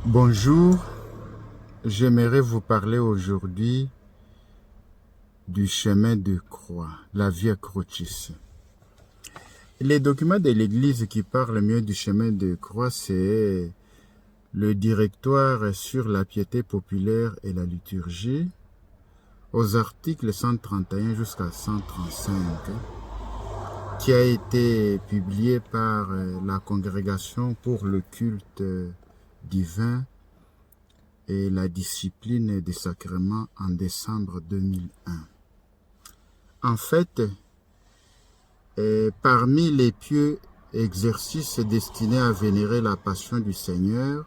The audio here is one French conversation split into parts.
Bonjour, j'aimerais vous parler aujourd'hui du chemin de croix, la Via Crucis. Les documents de l'Église qui parlent mieux du chemin de croix, c'est le directoire sur la piété populaire et la liturgie, aux articles 131 jusqu'à 135, qui a été publié par la Congrégation pour le culte divin et la discipline des sacrements en décembre 2001. En fait, parmi les pieux exercices destinés à vénérer la passion du Seigneur,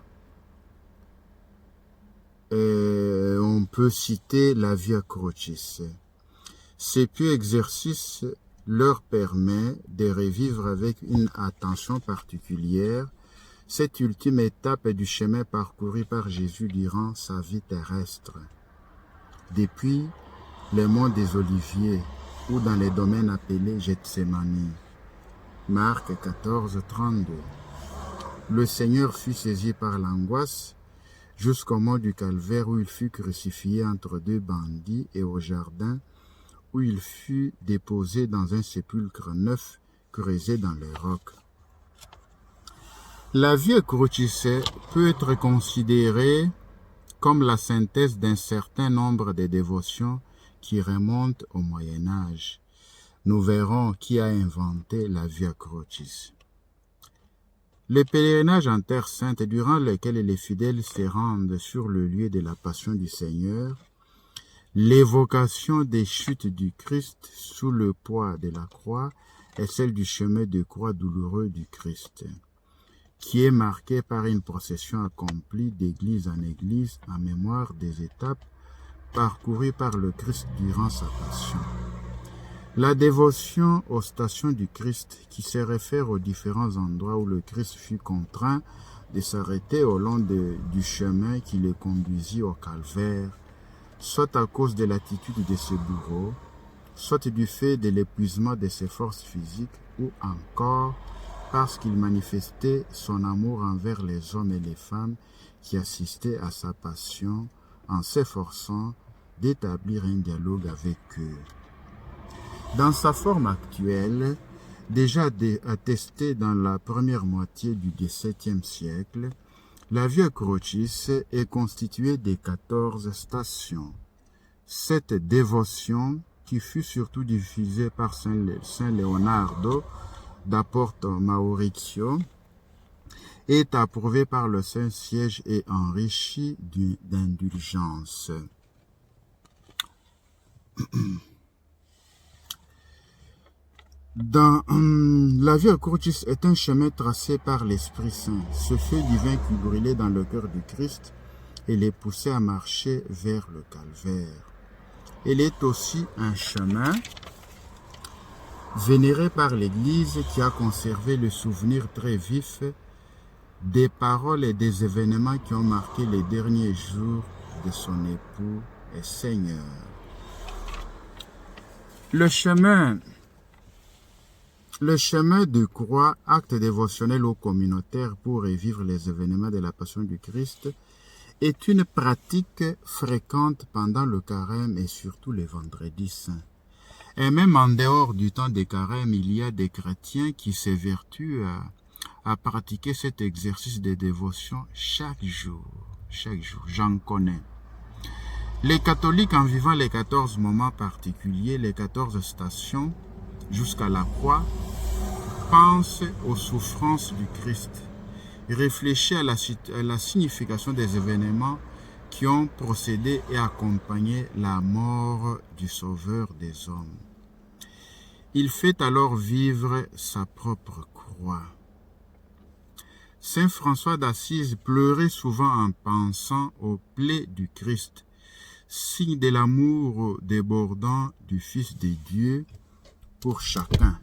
on peut citer la Via Crucis. Ces pieux exercices leur permet de revivre avec une attention particulière cette ultime étape du chemin parcouru par Jésus durant sa vie terrestre. Depuis les monts des Oliviers ou dans les domaines appelés Gethsémani. Marc 14, 32. Le Seigneur fut saisi par l'angoisse jusqu'au mont du Calvaire où il fut crucifié entre deux bandits et au jardin où il fut déposé dans un sépulcre neuf creusé dans les rocs. La Via Crucis peut être considérée comme la synthèse d'un certain nombre de dévotions qui remontent au Moyen-Âge. Nous verrons qui a inventé la Via Crucis. Le pèlerinage en Terre Sainte, durant lequel les fidèles se rendent sur le lieu de la Passion du Seigneur, l'évocation des chutes du Christ sous le poids de la croix est celle du chemin de croix douloureux du Christ, qui est marqué par une procession accomplie d'église en église en mémoire des étapes parcourues par le Christ durant sa passion. La dévotion aux stations du Christ, qui se réfère aux différents endroits où le Christ fut contraint de s'arrêter au long du chemin qui le conduisit au calvaire, soit à cause de l'attitude de ses bourreaux, soit du fait de l'épuisement de ses forces physiques, ou encore parce qu'il manifestait son amour envers les hommes et les femmes qui assistaient à sa passion en s'efforçant d'établir un dialogue avec eux. Dans sa forme actuelle, déjà attestée dans la première moitié du XVIIe siècle, la Via Crucis est constituée de 14 stations. Cette dévotion, qui fut surtout diffusée par Saint Leonardo da Porto Maurizio, est approuvée par le Saint-Siège et enrichie d'indulgences. La Via Crucis est un chemin tracé par l'Esprit Saint, ce feu divin qui brûlait dans le cœur du Christ et les poussait à marcher vers le calvaire. Elle est aussi un chemin vénéré par l'Église qui a conservé le souvenir très vif des paroles et des événements qui ont marqué les derniers jours de son époux et Seigneur. Le chemin de croix, acte dévotionnel ou communautaire pour revivre les événements de la Passion du Christ, est une pratique fréquente pendant le carême et surtout les vendredis saints. Et même en dehors du temps des carêmes, il y a des chrétiens qui s'évertuent à pratiquer cet exercice de dévotion chaque jour. J'en connais. Les catholiques, en vivant les 14 moments particuliers, les 14 stations, jusqu'à la croix, pensent aux souffrances du Christ. Réfléchissent à la signification des événements qui ont procédé et accompagné la mort du Sauveur des hommes. Il fait alors vivre sa propre croix. Saint François d'Assise pleurait souvent en pensant aux plaies du Christ, signe de l'amour débordant du Fils de Dieu pour chacun.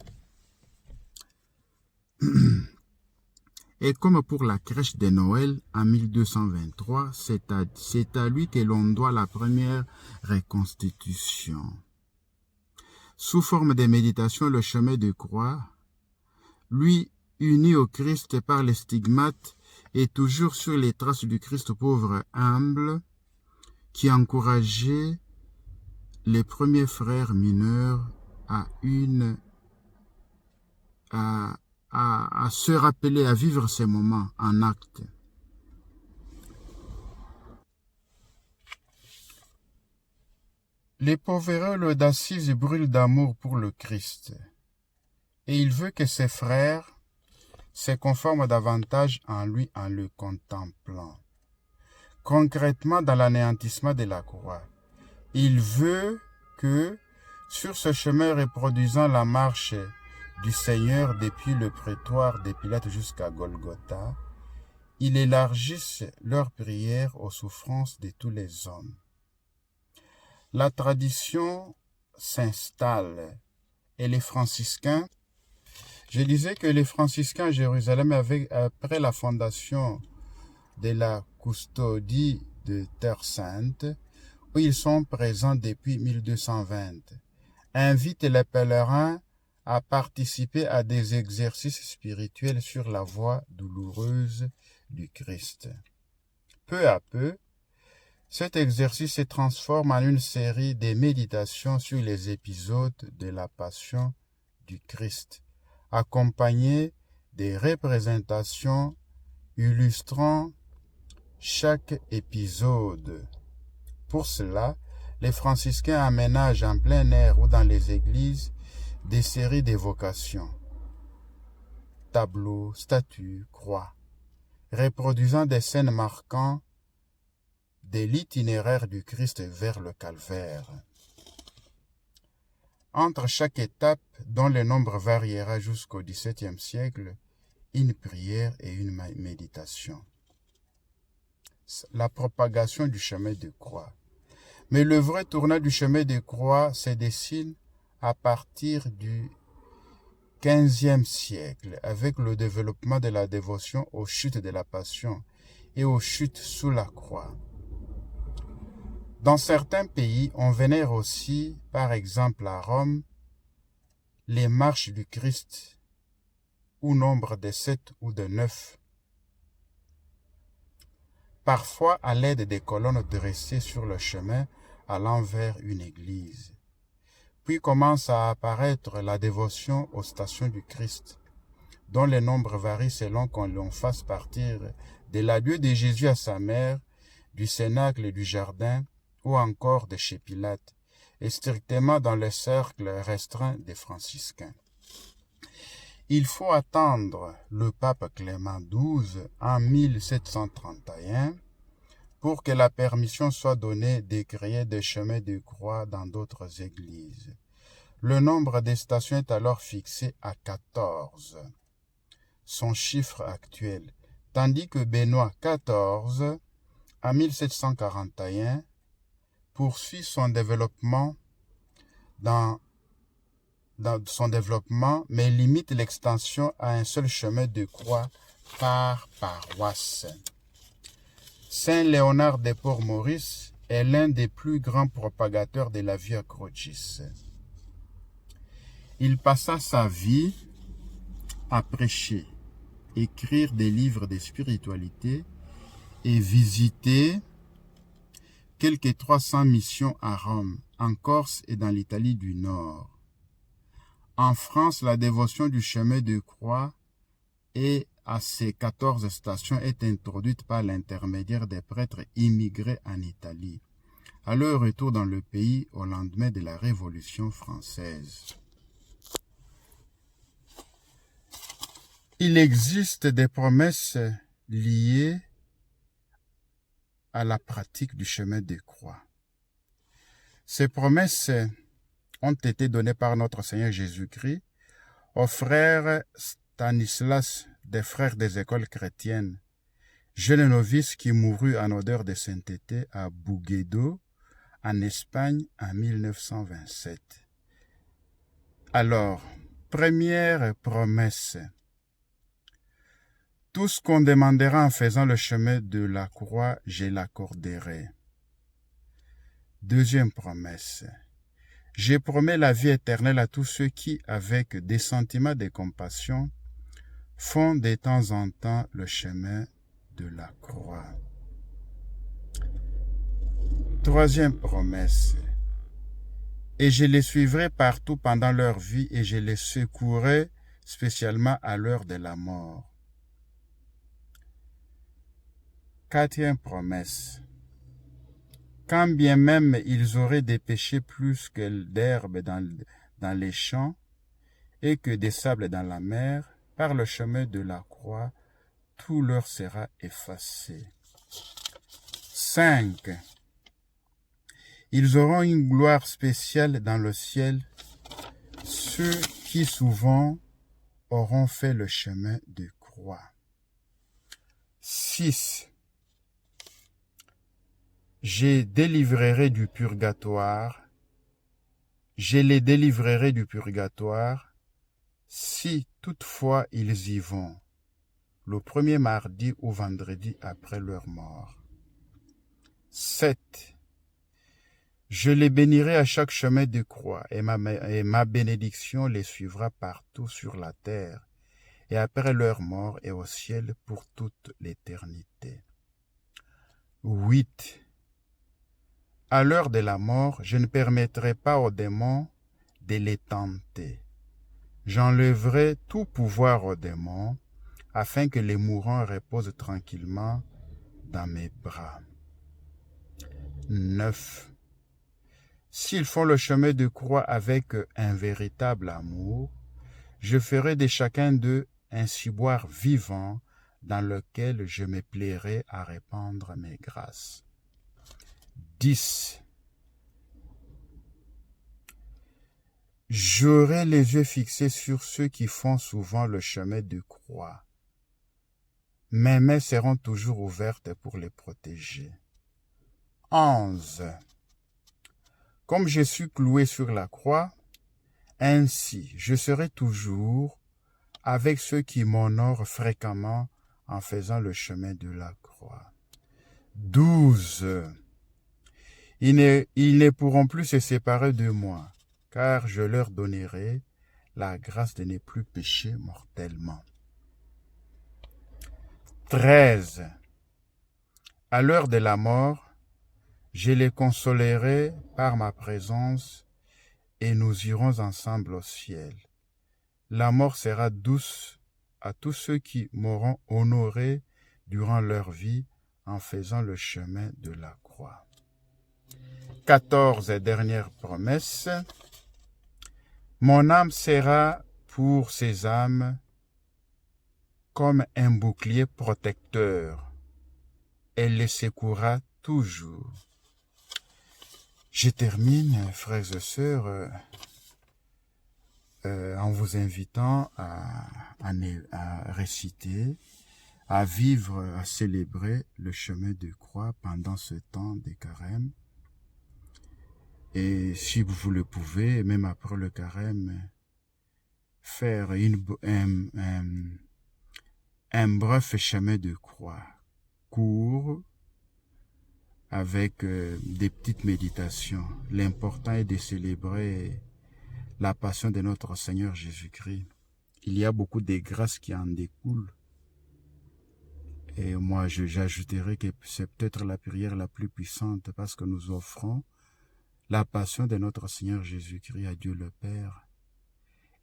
Et comme pour la crèche de Noël en 1223, c'est à lui que l'on doit la première reconstitution. Sous forme de méditation, le chemin de croix, lui uni au Christ par les stigmates et toujours sur les traces du Christ pauvre humble qui encourageait les premiers frères mineurs à se rappeler, à vivre ces moments en acte. Les Poverello d'Assise brûlent d'amour pour le Christ, et il veut que ses frères se conforment davantage en lui en le contemplant. Concrètement, dans l'anéantissement de la croix, il veut que, sur ce chemin reproduisant la marche du Seigneur depuis le prétoire des Pilates jusqu'à Golgotha, il élargisse leur prière aux souffrances de tous les hommes. La tradition s'installe et les franciscains, je disais que les franciscains à Jérusalem, après la fondation de la custodie de Terre Sainte, où ils sont présents depuis 1220, invitent les pèlerins à participer à des exercices spirituels sur la voie douloureuse du Christ. Peu à peu, cet exercice se transforme en une série de méditations sur les épisodes de la Passion du Christ, accompagnées des représentations illustrant chaque épisode. Pour cela, les franciscains aménagent en plein air ou dans les églises des séries d'évocations, tableaux, statues, croix, reproduisant des scènes marquant de l'itinéraire du Christ vers le calvaire. Entre chaque étape, dont le nombre variera jusqu'au XVIIe siècle, une prière et une méditation. La propagation du chemin de croix. Mais le vrai tournant du chemin de croix se dessine à partir du XVe siècle, avec le développement de la dévotion aux chutes de la Passion et aux chutes sous la croix. Dans certains pays, on vénère aussi, par exemple à Rome, les marches du Christ, au nombre de 7 ou de 9, parfois à l'aide des colonnes dressées sur le chemin allant vers une église. Puis commence à apparaître la dévotion aux stations du Christ, dont le nombre varie selon qu'on l'on fasse partir de l'adieu de Jésus à sa mère, du cénacle et du jardin, ou encore de chez Pilate, et strictement dans le cercle restreint des franciscains. Il faut attendre le pape Clément XII en 1731 pour que la permission soit donnée de créer des chemins de croix dans d'autres églises. Le nombre des stations est alors fixé à 14, son chiffre actuel, tandis que Benoît XIV, en 1741, poursuit son développement mais limite l'extension à un seul chemin de croix par paroisse. Saint Léonard de Port-Maurice est l'un des plus grands propagateurs de la Via Crucis. Il passa sa vie à prêcher, écrire des livres de spiritualité et visiter quelques 300 missions à Rome, en Corse et dans l'Italie du Nord. En France, la dévotion du chemin de croix et à ces 14 stations est introduite par l'intermédiaire des prêtres immigrés en Italie, à leur retour dans le pays au lendemain de la Révolution française. Il existe des promesses liées à la pratique du chemin de croix. Ces promesses ont été données par notre Seigneur Jésus-Christ aux frères Stanislas des frères des écoles chrétiennes, jeune novice qui mourut en odeur de sainteté à Bouguedo, en Espagne, en 1927. Alors, première promesse. Tout ce qu'on demandera en faisant le chemin de la croix, je l'accorderai. Deuxième promesse. Je promets la vie éternelle à tous ceux qui, avec des sentiments de compassion, font de temps en temps le chemin de la croix. Troisième promesse. Et je les suivrai partout pendant leur vie et je les secourrai spécialement à l'heure de la mort. Quatrième promesse. Quand bien même ils auraient des péchés plus que d'herbe dans les champs et que des sables dans la mer, par le chemin de la croix, tout leur sera effacé. 5. Ils auront une gloire spéciale dans le ciel, ceux qui souvent auront fait le chemin de croix. 6. Je les délivrerai du purgatoire, si toutefois ils y vont, le premier mardi ou vendredi après leur mort. 7. Je les bénirai à chaque chemin de croix, et ma bénédiction les suivra partout sur la terre, et après leur mort et au ciel pour toute l'éternité. 8. À l'heure de la mort, je ne permettrai pas aux démons de les tenter. J'enlèverai tout pouvoir aux démons, afin que les mourants reposent tranquillement dans mes bras. 9. S'ils font le chemin de croix avec un véritable amour, je ferai de chacun d'eux un ciboire vivant dans lequel je me plairai à répandre mes grâces. 10. J'aurai les yeux fixés sur ceux qui font souvent le chemin de croix. Mes mains seront toujours ouvertes pour les protéger. 11. Comme je suis cloué sur la croix, ainsi je serai toujours avec ceux qui m'honorent fréquemment en faisant le chemin de la croix. 12. Ils ne pourront plus se séparer de moi, car je leur donnerai la grâce de ne plus pécher mortellement. 13. À l'heure de la mort, je les consolerai par ma présence et nous irons ensemble au ciel. La mort sera douce à tous ceux qui m'auront honoré durant leur vie en faisant le chemin de la croix. 14. Dernière promesse. Mon âme sera pour ces âmes comme un bouclier protecteur. Elle les secourra toujours. Je termine, frères et sœurs, en vous invitant à réciter, à vivre, à célébrer le chemin de croix pendant ce temps de carême. Et si vous le pouvez, même après le carême, faire un bref chemin de croix, court, avec des petites méditations. L'important est de célébrer la passion de notre Seigneur Jésus-Christ. Il y a beaucoup de grâces qui en découlent. Et moi, j'ajouterai que c'est peut-être la prière la plus puissante parce que nous offrons la passion de notre Seigneur Jésus-Christ à Dieu le Père.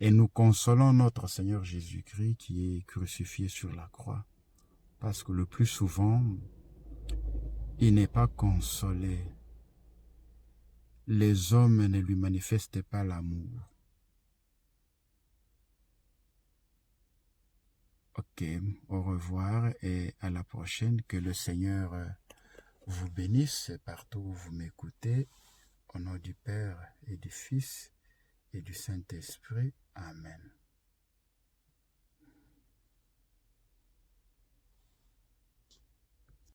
Et nous consolons notre Seigneur Jésus-Christ qui est crucifié sur la croix. Parce que le plus souvent, il n'est pas consolé. Les hommes ne lui manifestent pas l'amour. Ok, au revoir et à la prochaine. Que le Seigneur vous bénisse partout où vous m'écoutez. Au nom du Père et du Fils et du Saint-Esprit. Amen.